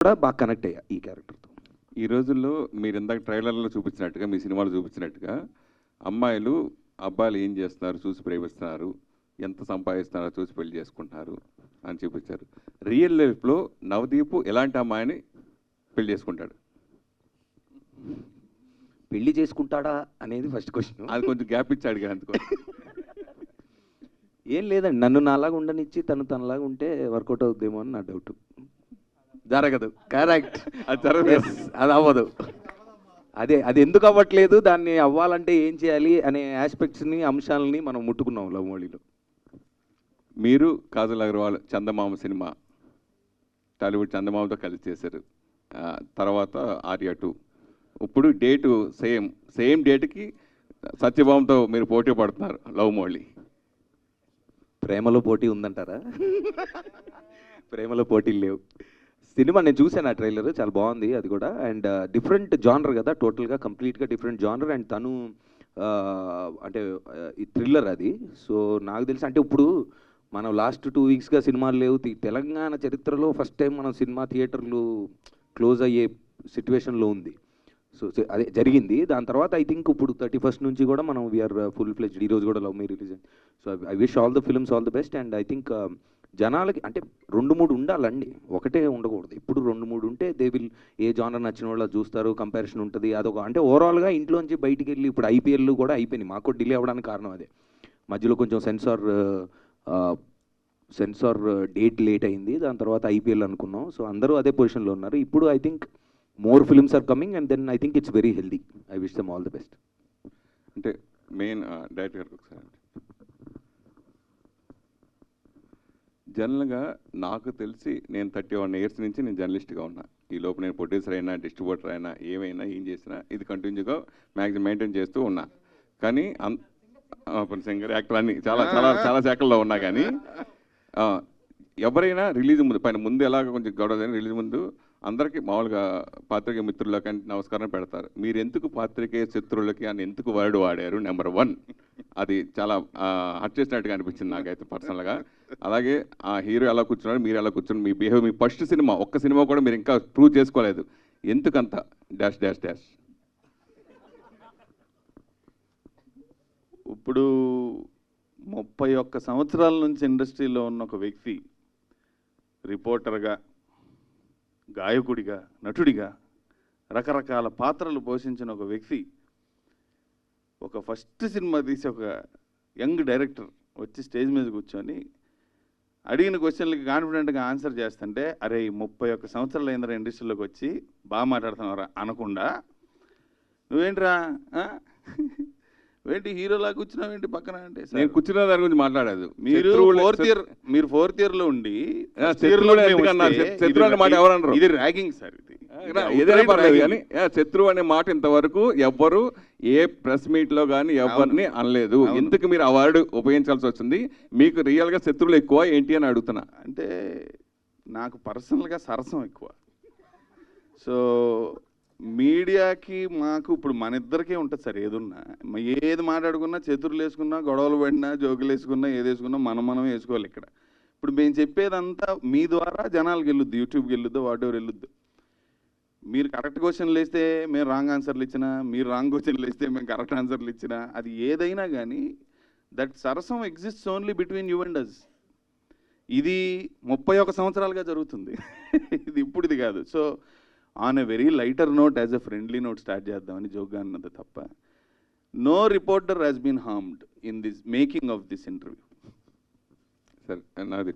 కూడా బాగా కనెక్ట్ అయ్యా ఈ క్యారెక్టర్తో. ఈ రోజుల్లో మీరు ఇందాక ట్రైలర్లో చూపించినట్టుగా, మీ సినిమాలో చూపించినట్టుగా అమ్మాయిలు అబ్బాయిలు ఏం చేస్తున్నారు చూసి ప్రేమిస్తున్నారు, ఎంత సంపాదిస్తున్నారో చూసి పెళ్లి చేసుకుంటున్నారు అని చూపించారు. రియల్ లైఫ్లో నవదీప్ ఎలాంటి అమ్మాయిని పెళ్లి చేసుకుంటాడు? పెళ్లి చేసుకుంటాడా అనేది ఫస్ట్ క్వశ్చన్. అది కొంచెం గ్యాప్ ఇచ్చి అడిగాను అందుకో. ఏం లేదండి, నన్ను నాలాగా ఉండనిచ్చి తనలాగా ఉంటే వర్కౌట్ అవుద్దేమో అని నా డౌట్. జరగదు. కరెక్ట్. అది జరగదు. అది అవ్వదు. అది ఎందుకు అవ్వట్లేదు, దాన్ని అవ్వాలంటే ఏం చేయాలి అనే ఆస్పెక్ట్స్ని, అంశాలని మనం ముట్టుకున్నాం లవ్ మోడీలో. మీరు కాజల్ అగర్వాల్ చందమామ సినిమా, టాలీవుడ్ చందమామతో కలిసి చేశారు. తర్వాత ఆర్య 2. ఇప్పుడు డేటు సేమ్ డేట్కి సత్యభామతో మీరు పోటీ పడుతున్నారు లవ్ మోడీ. ప్రేమలో పోటీ ఉందంటారా? ప్రేమలో పోటీలు లేవు. సినిమా నేను చూసాను, ఆ ట్రైలర్ చాలా బాగుంది. అది కూడా అండ్ డిఫరెంట్ జానర్ కదా, టోటల్గా కంప్లీట్గా డిఫరెంట్ జానర్. అండ్ తను అంటే ఈ థ్రిల్లర్ అది. సో నాకు తెలిసి అంటే ఇప్పుడు మనం లాస్ట్ 2 వీక్స్గా సినిమాలు లేవు. తెలంగాణ చరిత్రలో ఫస్ట్ టైం మనం సినిమా థియేటర్లు క్లోజ్ అయ్యే సిచ్యువేషన్లో ఉంది. సో అదే జరిగింది. దాని తర్వాత ఐ థింక్ ఇప్పుడు 31st నుంచి కూడా మనం వీఆర్ ఫుల్ ఫ్లెడ్జ్డ్. ఈరోజు కూడా love me release. So I wish all the films all the best. And I think జనాలకి అంటే 2-3 ఉండాలండి, ఒకటే ఉండకూడదు. ఇప్పుడు 2-3 ఉంటే దే విల్, ఏ జానర్ నచ్చిన వాళ్ళు చూస్తారు, కంపారిజన్ ఉంటుంది. అదొక అంటే ఓవరాల్గా ఇంట్లోంచి బయటికి వెళ్ళి ఇప్పుడు ఐపీఎల్ కూడా అయిపోయినాయి. మాకు డిలే అవ్వడానికి కారణం అదే. మధ్యలో కొంచెం సెన్సార్ డేట్ లేట్ అయింది. దాని తర్వాత ఐపీఎల్ అనుకున్నాం. సో అందరూ అదే పొజిషన్లో ఉన్నారు. ఇప్పుడు I think more films are coming and then I think it's very healthy. I wish them all the best. అంటే మెయిన్ డైరెక్టర్ గారికి ఒకసారి, జనరల్గా నాకు తెలిసి నేను 31 years నుంచి నేను జర్నలిస్ట్గా ఉన్నా. ఈ లోపు నేను ప్రొడ్యూసర్ అయినా, డిస్ట్రిబ్యూటర్ అయినా, ఏం చేసినా ఇది కంటిన్యూగా మ్యాక్సిమం మెయింటైన్ చేస్తూ ఉన్నా. కానీ సింగర్, యాక్టర్ అన్ని చాలా చాలా చాలా శాఖల్లో ఉన్నా. కానీ ఎవరైనా రిలీజ్ ముందు ఎలాగ కొంచెం గొడవ, రిలీజ్ ముందు అందరికీ మామూలుగా పాత్రికేయ మిత్రులకి అని నమస్కారం పెడతారు. మీరు ఎందుకు పాత్రికేయ శత్రువులకి అని ఎందుకు వర్డ్ వాడారు? నెంబర్ 1 అది చాలా హర్ట్ చేసినట్టుగా అనిపించింది నాకైతే పర్సనల్గా. అలాగే ఆ హీరో ఎలా కూర్చున్నారు, మీరు ఎలా కూర్చున్నారు, మీ బిహేవ్, మీ ఫస్ట్ సినిమా, ఒక్క సినిమా కూడా మీరు ఇంకా ప్రూవ్ చేసుకోలేదు. ఎందుకంత డాష్ డాష్ డాష్? ఇప్పుడు 31 సంవత్సరాల నుంచి ఇండస్ట్రీలో ఉన్న ఒక వ్యక్తి, రిపోర్టర్గా, గాయకుడిగా, నటుడిగా రకరకాల పాత్రలు పోషించిన ఒక వ్యక్తి ఒక ఫస్ట్ సినిమా తీసి ఒక యంగ్ డైరెక్టర్ వచ్చి స్టేజ్ మీద కూర్చొని అడిగిన క్వశ్చన్లకి కాన్ఫిడెంట్గా ఆన్సర్ చేస్తుంటే, అరే 31 సంవత్సరాలు అయిందిరా ఇండస్ట్రీలోకి వచ్చి, బాగా మాట్లాడుతున్నారా అనకుండా, నువ్వేంట్రా ఏంటి హీరోలా కూర్చున్నావు ఏంటి పక్కన అంటే, నేను కూర్చున్న దాని గురించి మాట్లాడేది. మీరు 4th ఇయర్లో ఉండి ఇది ర్యాగింగ్ సార్. ఇది ఏదైనా పర్లేదు కానీ శత్రువు అనే మాట ఇంతవరకు ఎవ్వరు ఏ ప్రెస్ మీట్లో కానీ ఎవరిని అనలేదు. ఎందుకు మీరు ఆ వర్డ్ ఉపయోగించాల్సి వచ్చింది? మీకు రియల్గా శత్రువులు ఎక్కువ ఏంటి అని అడుగుతున్నా. అంటే నాకు పర్సనల్గా సరసం ఎక్కువ. సో మీడియాకి మాకు ఇప్పుడు మన ఇద్దరికే ఉంటుంది సార్. ఏది మాట్లాడుకున్నా, చతురులు వేసుకున్నా, గొడవలు పడినా, జోకులు వేసుకున్నా, ఏది వేసుకున్నా మనం వేసుకోవాలి. ఇక్కడ ఇప్పుడు మేము చెప్పేదంతా మీ ద్వారా జనాలకు వెళ్ళొద్దు, యూట్యూబ్కి వెళ్ళొద్దు, వాటెవర్ వెళ్ళొద్దు. మీరు కరెక్ట్ క్వశ్చన్లు వేస్తే మేము రాంగ్ ఆన్సర్లు ఇచ్చినా, మీరు రాంగ్ క్వశ్చన్లు వేస్తే మేము కరెక్ట్ ఆన్సర్లు ఇచ్చినా, అది ఏదైనా కానీ దట్ సరసం exists only between you and us. ఇది 31 సంవత్సరాలుగా జరుగుతుంది. ఇది ఇప్పుడుది కాదు. So on a very lighter note, as a friendly note start చేద్దామని జోక్గా అన్నది తప్ప, no reporter has been harmed in this making of this interview. Sir నాది